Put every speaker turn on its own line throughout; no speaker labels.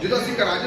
ਜਦੋਂ ਅਸੀਂ ਘਰਾਂ 'ਚ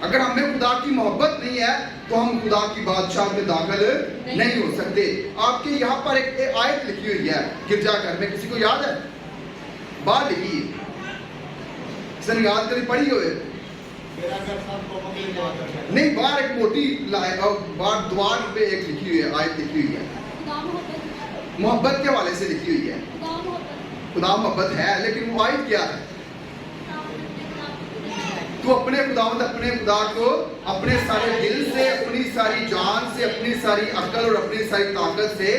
اگر ہمیں خدا کی محبت نہیں ہے تو ہم خدا کی بادشاہ میں داخل نہیں ہو سکتے. آپ کے یہاں پر ایک آیت لکھی ہوئی ہے گرجا گھر میں, کسی کو یاد ہے؟ باہر لکھی ہے, کسی نے یاد کری پڑھی ہوئے؟ نہیں, باہر ایک موٹی باہر دوار پہ ایک لکھی ہوئی ہے, آیت لکھی ہوئی ہے, محبت کے حوالے سے لکھی ہوئی ہے. خدا محبت ہے, لیکن وہ آیت کیا ہے؟ تو اپنے خدا کو اپنے سارے دل سے, اپنی ساری جان سے, اپنی ساری عقل اور اپنی ساری طاقت سے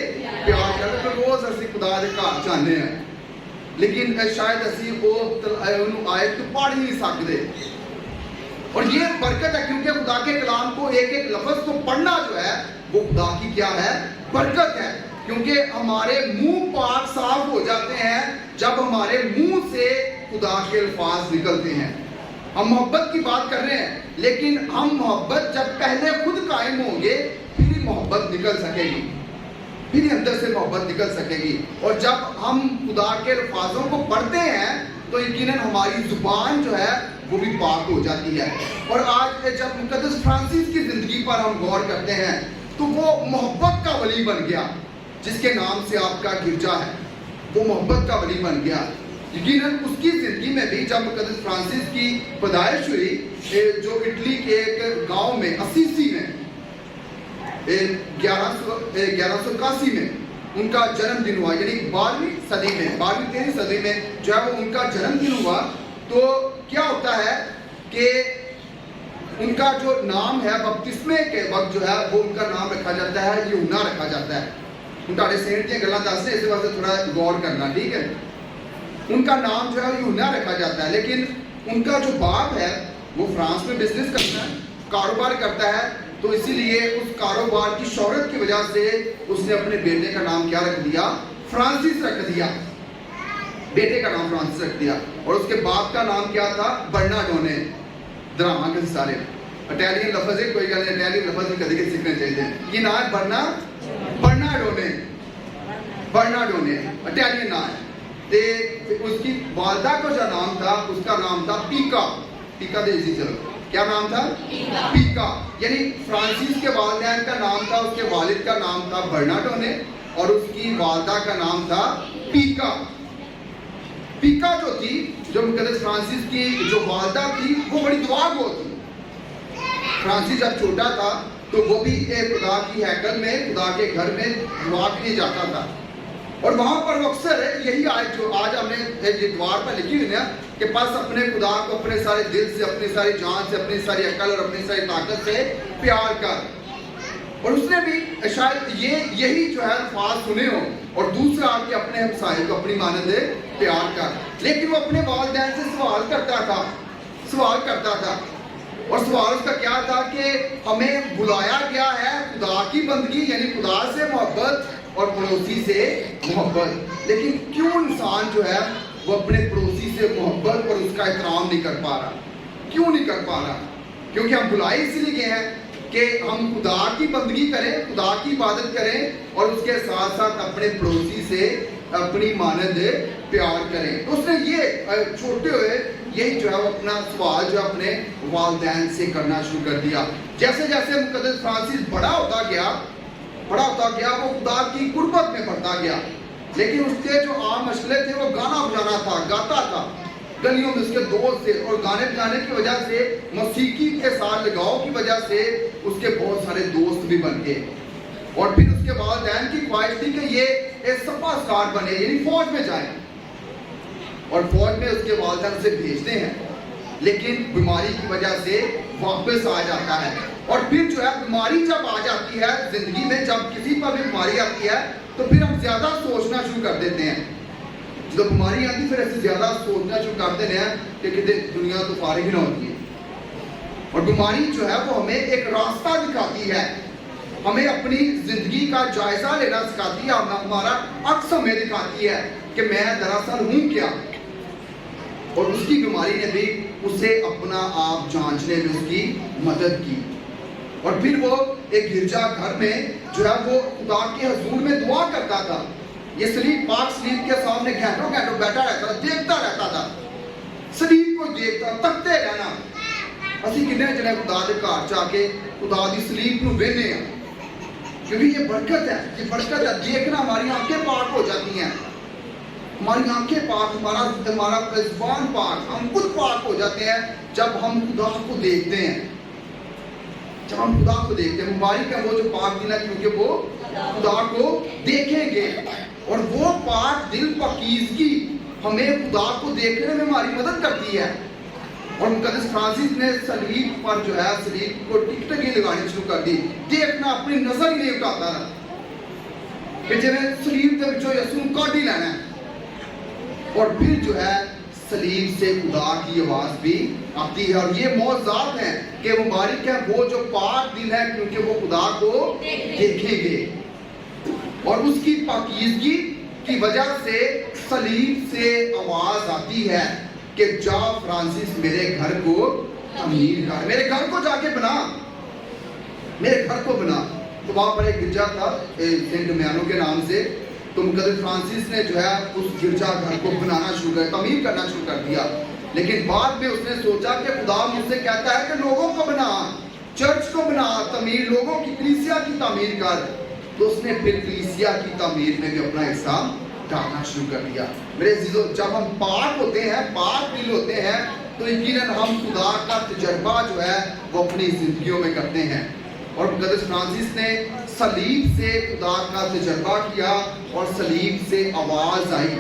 پیار کر. تو روز اسی خدا دے گھر جانے ہیں, لیکن شاید اسی وہ آیت کو پڑھ ہی نہیں سکتے. اور یہ برکت ہے, کیونکہ خدا کے کلام کو ایک ایک لفظ کو پڑھنا جو ہے وہ خدا کی کیا ہے؟ برکت ہے. کیونکہ ہمارے منہ پاک صاف ہو جاتے ہیں جب ہمارے منہ سے خدا کے الفاظ نکلتے ہیں. ہم محبت کی بات کر رہے ہیں, لیکن ہم محبت جب پہلے خود قائم ہوں گے پھر ہی محبت نکل سکے گی, پھر ہی اندر سے محبت نکل سکے گی. اور جب ہم خدا کے الفاظوں کو پڑھتے ہیں تو یقیناً ہماری زبان جو ہے وہ بھی پاک ہو جاتی ہے. اور آج جب مقدس فرانسس کی زندگی پر ہم غور کرتے ہیں تو وہ محبت کا ولی بن گیا, جس کے نام سے آپ کا گرجا ہے, وہ محبت کا ولی بن گیا. یقیناً اس کی زندگی میں بھی جب مقدس فرانسس کی پیدائش ہوئی, جو اٹلی کے ایک گاؤں میں اسیسی میں 1181 میں ان کا جنم دن ہوا, یعنی 12ویں 13ویں صدی میں جو ہے وہ ان کا جنم دن ہوا. تو کیا ہوتا ہے کہ ان کا جو نام ہے بپتسمے کے وقت جو ہے وہ ان کا نام رکھا جاتا ہے یوحنا رکھا جاتا ہے. ان کا سینٹ کی گلا دس ہے, اس واسطے تھوڑا غور کرنا, ٹھیک ہے. ان کا نام جو ہے یوحنا رکھا جاتا ہے, لیکن ان کا جو باپ ہے وہ فرانس میں بزنس کرتا ہے, کاروبار کرتا ہے. تو اسی لیے اس کاروبار کی شہرت کی وجہ سے اس نے اپنے بیٹے کا نام کیا رکھ دیا؟ فرانسس رکھ دیا. بیٹے کا نام فرانسس رکھ دیا. اور اس کے باپ کا نام کیا تھا؟ برناڈونے. دراما کے سارے اٹیلین لفظ ہے, کوئی گل نہیں, اٹیلین لفظ بھی کدی سیکھنے چاہیے. یہ نام ہے برناڈونے, اٹیلین نام ہے. اس کی والدہ کا جو نام تھا اس کا نام تھا پیکا دے اسی, چلو کیا نام تھا؟ پیکا. یعنی فرانسس کے والدین کا نام تھا, اس کے والد کا نام تھا برناڈونے اور اس کی والدہ کا نام تھا پیکا. پیکا جو تھی, جو مقدس فرانسس کی جو والدہ تھی, وہ بڑی دعا گو تھی. فرانسس جب چھوٹا تھا تو وہ بھی خدا کی ہیکل میں, خدا کے گھر میں دعا کے لیے جاتا تھا. اور وہاں پر وہ اکثر یہی آیت جو آج ہم نے یہ دوار پر لکھی ہوئی ہے کہ بس اپنے خدا کو اپنے سارے دل سے, اپنی ساری جان سے, اپنی ساری عقل اور اپنی ساری طاقت سے پیار کر. اور اس نے بھی شاید یہی جو ہے الفاظ سنے ہو. اور دوسرا کہ اپنے ہمسائے کو اپنی مانند پیار کر. لیکن وہ اپنے والدین سے سوال کرتا تھا اور سوال اس کا کیا تھا کہ ہمیں بلایا گیا ہے خدا کی بندگی, یعنی خدا سے محبت اور پڑوسی سے محبت. لیکن کیوں انسان جو ہے وہ اپنے پڑوسی سے محبت اور اس کا احترام نہیں کر پا رہا؟ کیوں نہیں کر پا رہا؟ کیونکہ ہم بلائے اس لیے گئے ہیں کہ ہم خدا کی بندگی کریں, خدا کی عبادت کریں اور اس کے ساتھ ساتھ اپنے پڑوسی سے اپنی مانند پیار کریں. تو اس نے یہ چھوٹے ہوئے یہی جو ہے وہ اپنا سوال جو اپنے والدین سے کرنا شروع کر دیا. جیسے جیسے مقدس فرانسس بڑا ہوتا گیا وہ خدا کی قربت میں بڑھتا گیا. لیکن اس کے جو عام مشغلے تھے وہ گانا بجانا تھا, گاتا تھا گلیوں میں اس کے دوست تھے. اور گانے بجانے کی وجہ سے, موسیقی کے ساتھ لگاؤ کی وجہ سے اس کے بہت سارے دوست بھی بن گئے. اور پھر اس کے والدین کی خواہش تھی کہ یہ ایک سپا سالار بنے, یعنی فوج میں جائیں. اور فوج میں اس کے والدین سے بھیجتے ہیں, لیکن بیماری کی وجہ سے واپس آ جاتا ہے. اور پھر جو ہے بیماری جب آ جاتی ہے زندگی میں, جب کسی پر بھی بیماری آتی ہے تو پھر ہم زیادہ سوچنا شروع کر دیتے ہیں. جب بیماری آتی پھر ایسے زیادہ سوچنا شروع کرتے ہیں کہ کتنے دنیا تو فارغ ہی نہ ہوتی ہے. اور بیماری جو ہے وہ ہمیں ایک راستہ دکھاتی ہے, ہمیں اپنی زندگی کا جائزہ لینا سکھاتی ہے, ہمارا عکس ہمیں دکھاتی ہے کہ میں دراصل ہوں کیا. اور اس کی بیماری نے بھی اسے اپنا آپ جانچنے میں اس کی مدد کی. اور پھر وہ ایک گرجا گھر میں جو ہے وہ خدا کے حضور میں دعا کرتا تھا. یہ سلیب, پاک سلیب کے سامنے گھنٹوں بیٹھا رہتا تھا, دیکھتا رہتا تھا, سلیب کو دیکھتا, تکتے رہنا. اسی کنے جنے خدا دے گھر جا کے خدا دی صلیب نو وینے ہیں، کیونکہ یہ برکت ہے، یہ برکت ہے۔ دیکھنا ہماری آنکھیں پاک ہو جاتی ہیں، ہماری آنکھیں پاک، ہمارا زبان پاک، ہم خود پاک ہو جاتے ہیں جب ہم خدا کو دیکھتے ہیں، جب ہم خدا کو دیکھتے ہیں۔ مبارک ہے وہ جو پاک دل ہے، کیونکہ وہ خدا کو دیکھیں گے۔ اور وہ پاک دل پاکیزگی ہمیں خدا کو دیکھنے میں ہماری مدد کرتی ہے۔ اور مقدس فرانسس نے صلیب پر جو ہے صلیب کو ٹک ٹکی لگانی شروع کر دی، دیکھنا اپنی نظر ہی نہیں اٹھاتا تھا کہ جی میں صلیب دے وچوں یسوع کاٹ ہی لینا ہے۔ اور پھر جو ہے صلیب سے خدا کی آواز بھی آتی ہے، اور یہ معجزات ہیں کہ مبارک ہے وہ جو پاک دل ہے، کیونکہ وہ خدا کو دیکھیں گے۔ اور اس کی پاکیزگی کی وجہ سے صلیب سے آواز آتی ہے کہ جا فرانسس میرے گھر کو تعمیر کر، میرے گھر کو جا کے بنا، میرے گھر کو بنا۔ تو وہاں پر ایک گرجا تھا سینٹ میانو کے نام سے، تو مقدس فرانسس نے جو ہے اس گرجا گھر کو بنانا شروع کر، تعمیر کرنا شروع کر دیا۔ لیکن بعد میں اس نے سوچا کہ خدا مجھ سے کہتا ہے کہ لوگوں کو بنا، چرچ کو بنا، تعمیر لوگوں کی، کلیسیا کی تعمیر کر۔ تو اس نے پھر کلیسیا کی تعمیر میں بھی اپنا حصہ ڈالنا شروع کر دیا۔ میرے عزیزو، جب ہم پاک ہوتے ہیں، پاک دل ہوتے ہیں، تو یقیناً ہم خدا کا تجربہ جو ہے وہ اپنی زندگیوں میں کرتے ہیں۔ اور مقدس فرانسس نے صلیب سے خدا کا تجربہ کیا اور صلیب سے آواز آئی۔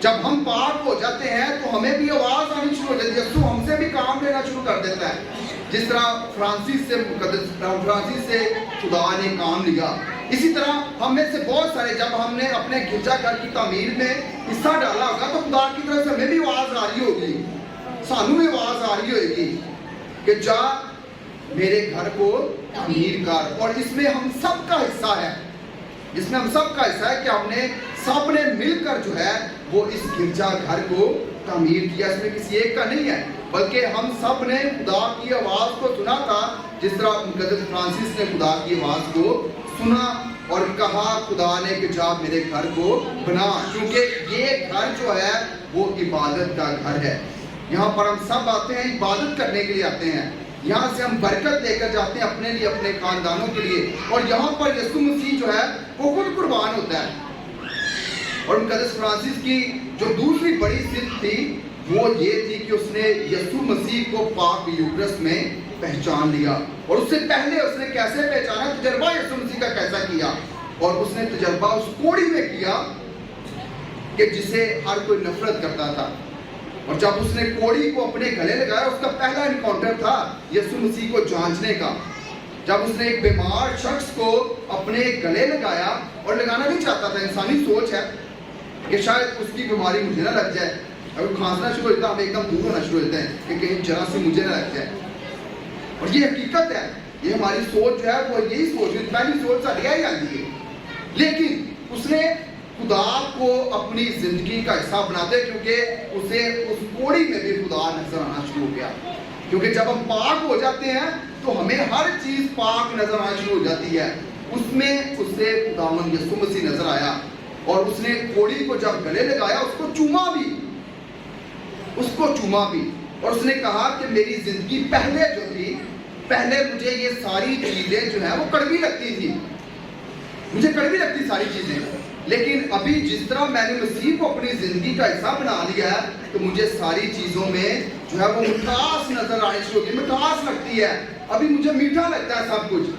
جب ہم پاک ہو جاتے ہیں تو ہمیں بھی آواز آنی شروع ہو جاتی ہے، یسوع ہم سے بھی کام لینا شروع کر دیتا ہے، جس طرح مقدس فرانسس سے خدا نے کام لیا۔ اسی طرح ہم میں سے بہت سارے، جب ہم نے اپنے گرجا گھر کی تعمیر میں حصہ ڈالا ہوگا تو خدا کی طرف سے ہمیں بھی آواز آ رہی ہوگی، سانوں بھی آواز آ رہی ہوئے گی کہ جا میرے گھر کو تعمیر کر۔ اور اس میں ہم سب کا حصہ ہے، جس میں ہم سب کا حصہ ہے کہ ہم نے سب نے مل کر جو ہے وہ اس گرجا گھر کو تعمیر کیا۔ اس میں کسی ایک کا نہیں ہے، بلکہ ہم سب نے خدا کی آواز کو سنا تھا، جس طرح مقدس فرانسس نے خدا کی آواز کو سنا اور کہا خدا نے کہ جا میرے گھر کو بنا، کیونکہ یہ گھر جو ہے وہ عبادت کا گھر ہے۔ یہاں پر ہم سب آتے ہیں، عبادت کرنے کے لیے آتے ہیں، یہاں سے ہم برکت لے کر جاتے ہیں اپنے لیے، اپنے خاندانوں کے لیے، اور یہاں پر یسوع مسیح جو ہے وہ خود قربان ہوتا ہے۔ اور مقدس فرانسس کی جو دوسری بڑی صفت تھی وہ یہ تھی کہ اس نے یسوع مسیح کو پاک یوکرس میں پہچان لیا۔ اور اس سے پہلے اس نے کیسے پہچانا، تجربہ یسوع مسیح کا کیسا کیا، اور اس نے تجربہ اس کوڑی میں کیا کہ جسے ہر کوئی نفرت کرتا تھا۔ اور جب اس نے کوڑی کو اپنے گلے لگایا، اس کا پہلا انکاؤنٹر تھا یسوع مسیح کو جانچنے کا۔ جب اس نے ایک بیمار شخص کو اپنے گلے لگایا، اور لگانا نہیں چاہتا تھا، انسانی سوچ ہے کہ شاید اس کی بیماری مجھے نہ لگ جائے، اگر کھانسنا شروع ہوتا ہے ہم ایک دم دور ہونا شروع ہوتے ہیں کہ کہیں ذرا سی مجھے نہ لگ جائے۔ اور یہ حقیقت ہے، یہ ہماری سوچ جو ہے وہ یہی سوچ ہے، پہلی سوچ ساری ہی آتی ہے۔ لیکن اس نے خدا کو اپنی زندگی کا حصہ بناتے، کیونکہ اسے اس کوڑی میں بھی خدا نظر آنا شروع ہو گیا۔ کیونکہ جب ہم پاک ہو جاتے ہیں تو ہمیں ہر چیز پاک نظر آنا شروع ہو جاتی ہے۔ اس میں اسے خداوند یسوع مسیح نظر آیا، اور اس نے کوڑی کو جب گلے لگایا اس کو چوما بھی، اور اس نے کہا کہ میری زندگی پہلے جو تھی، پہلے مجھے یہ ساری چیزیں جو ہیں وہ کڑوی لگتی تھی، مجھے کڑوی لگتی ساری چیزیں، لیکن ابھی جس طرح میں نے مسیح کو اپنی زندگی کا حصہ بنا لیا ہے تو مجھے ساری چیزوں میں جو ہے وہ مٹھاس نظر آنی شروع ہوگی، مٹھاس لگتی ہے، ابھی مجھے میٹھا لگتا ہے سب کچھ۔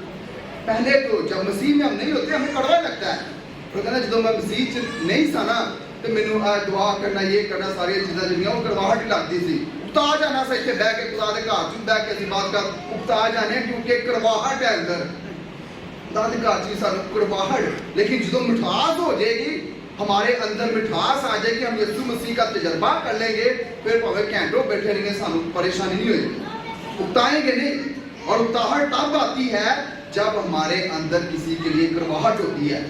پہلے تو جب مسیح میں ہم نہیں ہوتے ہمیں کڑوا لگتا ہے، تو کہنا جب میں مسیح نہیں سا نا تو مینوں دعا کرنا، یہ کرنا، ساری چیزاں جڑیاں وہ کڑواہٹ لگتی سی، اکتا جانا سا اتنے بہ کے خدا دے گھر چ بہ کے اسی بات کر اکتا جانے، کیونکہ کڑواہٹ ہے اندر، خدا دے گھر چ سانوں کڑواہٹ۔ لیکن جدو مٹھاس ہو جائے گی، ہمارے اندر مٹھاس آ جائے گی، ہم یسوع مسیح کا تجربہ کر لیں گے، پھر پاوے گھنٹوں بیٹھے رہیں گے سانوں پریشانی نہیں ہوئے گی، اکتائیں گے نہیں۔ اور اکتاہٹ تب آتی ہے جب ہمارے اندر کسی کے لیے کڑواہٹ ہوتی ہے،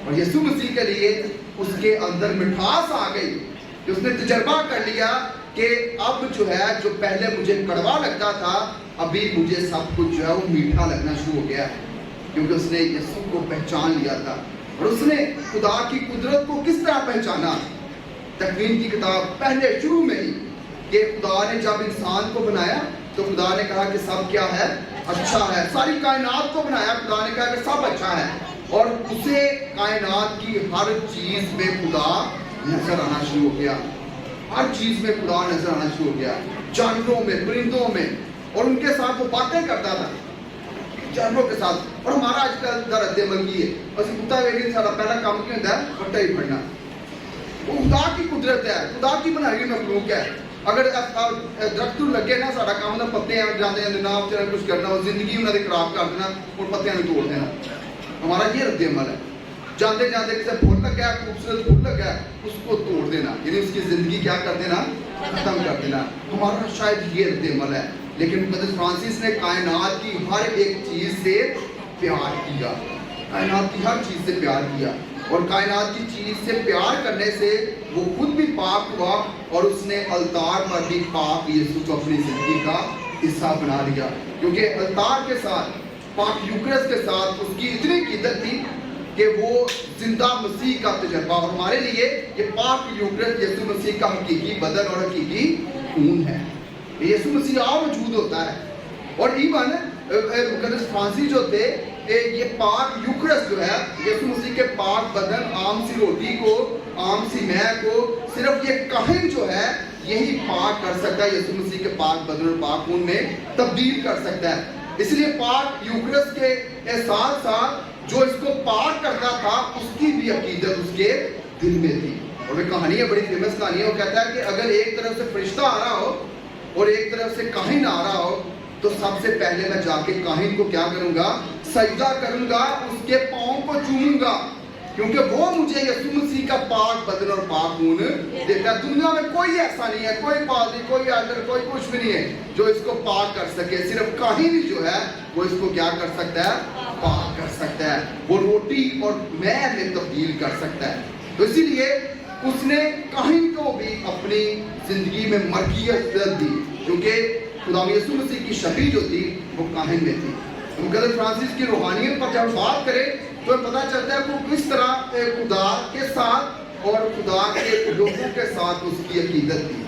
اور یسوع مسیح کے لیے اس کے اندر مٹھاس آ گئی کہ اس نے تجربہ کر لیا کہ اب جو ہے جو پہلے مجھے کڑوا لگتا تھا، ابھی مجھے سب کچھ جو ہے وہ میٹھا لگنا شروع ہو گیا ہے، کیونکہ اس نے یسوع کو پہچان لیا تھا۔ اور اس نے خدا کی قدرت کو کس طرح پہچانا؟ تکوین کی کتاب پہلے شروع میں ہی کہ خدا نے جب انسان کو بنایا تو خدا نے کہا کہ سب کیا ہے؟ اچھا ہے. ساری کائنات کو بنایا خدا نے کہا کہ سب اچھا ہے, اور اسے کائنات کی ہر چیز میں خدا نظر آنا شروع ہو گیا. ہر چیز میں خدا نظر آنا شروع ہو گیا, جانوروں میں, پرندوں میں, اور ان کے ساتھ وہ باتیں کرتا تھا جانوروں کے ساتھ. اور ہمارا آج کل کا رد عمل کی ہے, بس کتا ویری سارا پہلا کام کیا ہوتا ہے؟ پٹا ہی پڑنا. وہ خدا کی قدرت ہے, خدا کی بنائی ہوئی مخلوق ہے. اگر درخت لگے نا, سارا کام نہ پتے جانے جناب کچھ کرنا, وہ زندگی انہوں نے خراب کر دینا اور پتیاں توڑ دینا. ہمارا یہ رد عمل ہے. جاتے جاتے کسی پھول لگا, خوبصورت پھول لگا, اس کو توڑ دینا, یعنی اس کی زندگی کیا کر دینا؟ ختم کر دینا. ہمارا شاید یہ رد عمل ہے. لیکن مقدس فرانسس نے کائنات کی ہر ایک چیز سے پیار کیا, کائنات کی ہر چیز سے پیار کیا, اور کائنات کی چیز سے پیار کرنے سے وہ خود بھی پاک ہوا, اور اس نے الطار پر بھی پاک یسوع کو اپنی زندگی کا حصہ بنا لیا. کیونکہ الطار کے ساتھ, پاک یوکرس کے ساتھ اس کی اتنی عقیدت تھی کہ وہ زندہ مسیح کا تجربہ, اور ہمارے لیے یہ پاک یوکرس یسوع مسیح کا حقیقی بدن اور حقیقی خون ہے. یسوع مسیح موجود ہوتا ہے. اور ایون مقدس فرانسس جو تھے, یہ پاک یوکرس جو ہے, یسوع مسیح کے پاک بدن, عام سی روٹی کو, عام سی مے کو صرف یہ کاہن جو ہے یہی پاک کر سکتا ہے, یسوع مسیح کے پاک بدن اور پاک خون میں تبدیل کر سکتا ہے. اس لیے پاک یوکرس کے ساتھ ساتھ جو اس کو پاک کرتا تھا, اس کی بھی عقیدت اس کے دل میں تھی. اور وہ کہانی ہے, بڑی فیمس کہانی ہے. وہ کہتا ہے کہ اگر ایک طرف سے فرشتہ آ رہا ہو اور ایک طرف سے کاہن آ رہا ہو, تو سب سے پہلے میں جا کے کاہن کو کیا کروں گا؟ سجدہ کروں گا, اس کے پاؤں کو چوموں گا, کیونکہ وہ مجھے یسوع مسیح کا پاک بدن اور پاک خون دیتا ہے. دنیا میں کوئی ایسا نہیں ہے, کوئی پادری, کوئی ایلڈر, کوئی کچھ بھی نہیں ہے جو اس کو پاک کر سکے. صرف کاہن ہی جو ہے وہ اس کو کیا کر سکتا ہے؟ پاک کر سکتا ہے. وہ روٹی اور مے میں تبدیل کر سکتا ہے. تو اسی لیے اس نے کاہن کو بھی اپنی زندگی میں مرکزیت دی, کیونکہ خدا یسوع مسیح کی شبیہ جو تھی وہ کاہن میں تھی. مقدس فرانسس کی روحانیت پر جب بات کریں تو پتہ چلتا ہے وہ کس طرح خدا کے ساتھ اور خدا کے لوگوں کے ساتھ اس کی عقیدت تھی,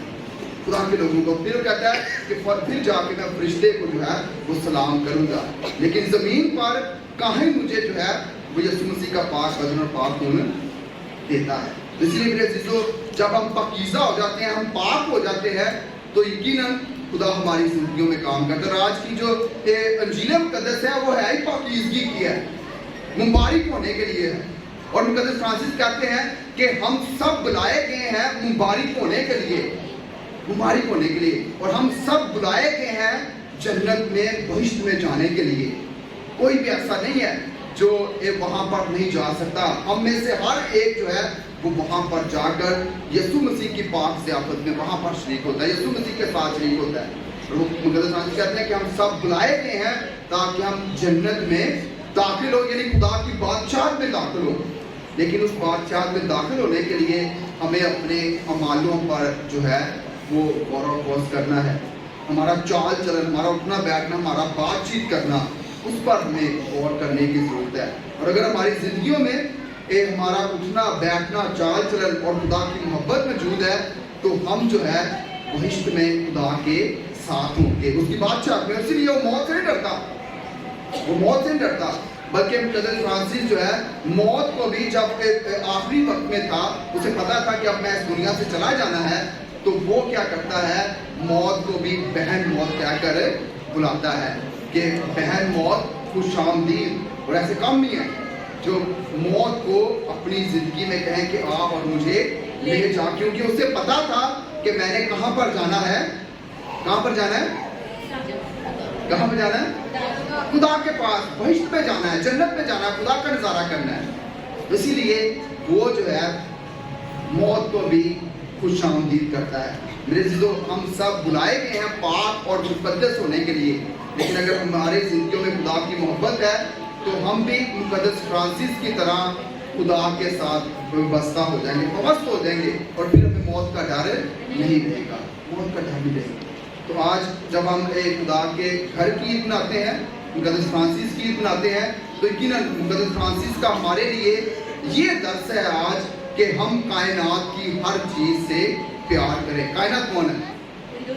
خدا کے لوگوں کو. پھر وہ کہتا ہے کہ پھر جا کے میں فرشتے کو جو ہے وہ سلام کروں گا. لیکن زمین پر کاہن مجھے جو ہے وہ یسوع مسیح کا پاک بدن اور پاک خون دیتا ہے. اس لیے میرے عزیزو, جب ہم پاکیزہ ہو جاتے ہیں, ہم پاک ہو جاتے ہیں, تو یقیناً خدا ہماری زندگیوں میں کام کرتا ہے. اور آج کی جو انجیل مقدس ہے وہ ہے ہی پاکیزگی کی ہے, مبارک ہونے کے لیے ہے. اور مقدس فرانسس کہتے ہیں کہ ہم سب بلائے گئے ہیں مبارک ہونے کے لیے, مبارک ہونے کے لیے. اور ہم سب بلائے گئے ہیں جنت میں, بہشت میں جانے کے لیے. کوئی بھی ایسا نہیں ہے جو وہاں پر نہیں جا سکتا. ہم میں سے ہر ایک جو ہے وہ وہاں پر جا کر یسوع مسیح کی پاک ضیافت میں وہاں پر شریک ہوتا ہے, یسوع مسیح کے ساتھ شریک ہوتا ہے. مقدس فرانسس کہتے ہیں کہ ہم سب بلائے گئے ہیں تاکہ ہم جنت میں داخل ہو, یعنی خدا کی بادشاہت میں داخل ہو. لیکن اس بادشاہت میں داخل ہونے کے لیے ہمیں اپنے اعمالوں پر جو ہے وہ غور و خوض کرنا ہے. ہمارا چال چلن, ہمارا اٹھنا بیٹھنا, ہمارا بات چیت کرنا, اس پر ہمیں غور کرنے کی ضرورت ہے. اور اگر ہماری زندگیوں میں ہمارا اٹھنا بیٹھنا, چال چلن اور خدا کی محبت موجود ہے, تو ہم جو ہے بہشت میں خدا کے ساتھ ہوں گے, اس کی بادشاہت میں. اسی لیے وہ موت سے نہیں ڈرتا, وہ موت سے نہیں ڈرتا, بلکہ مقدس فرانسس جو ہے موت کو بھی جب آخری وقت میں تھا, اسے پتا تھا کہ اب میں اس دنیا سے چلا جانا ہے, تو وہ کیا کرتا ہے, موت کو بھی بہن موت کہہ کر بلاتا ہے کہ بہن موت خوش آمدید. اور ایسے کم نہیں ہے جو موت کو اپنی زندگی میں کہیں کہ آ اور مجھے لے جا, کیونکہ اسے پتا تھا کہ میں نے کہاں پر جانا ہے, کہاں پر جانا ہے, کہاں پہ جانا ہے, خدا کے پاس, بہشت پہ جانا ہے, جنت پہ جانا ہے, خدا کا نظارہ کرنا ہے. اسی لیے وہ جو ہے موت کو بھی خوش آمدید کرتا ہے. میرے عزیزو, ہم سب بلائے گئے ہیں پاک اور مقدس ہونے کے لیے, لیکن اگر ہمارے زندگیوں میں خدا کی محبت ہے تو ہم بھی مقدس فرانسس کی طرح خدا کے ساتھ وابستہ ہو جائیں گے, وابستہ ہو جائیں گے, اور پھر ہمیں موت کا ڈر نہیں رہے گا, موت کا ڈر نہیں رہے گا. تو آج جب ہم خدا کے گھر کی عید مناتے ہیں, مقدس فرانسس کی عید مناتے ہیں, تو یقیناً مقدس فرانسس کا ہمارے لیے یہ درس ہے آج کہ ہم کائنات کی ہر چیز سے پیار کریں. کائنات کون ہے؟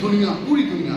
دنیا, پوری دنیا.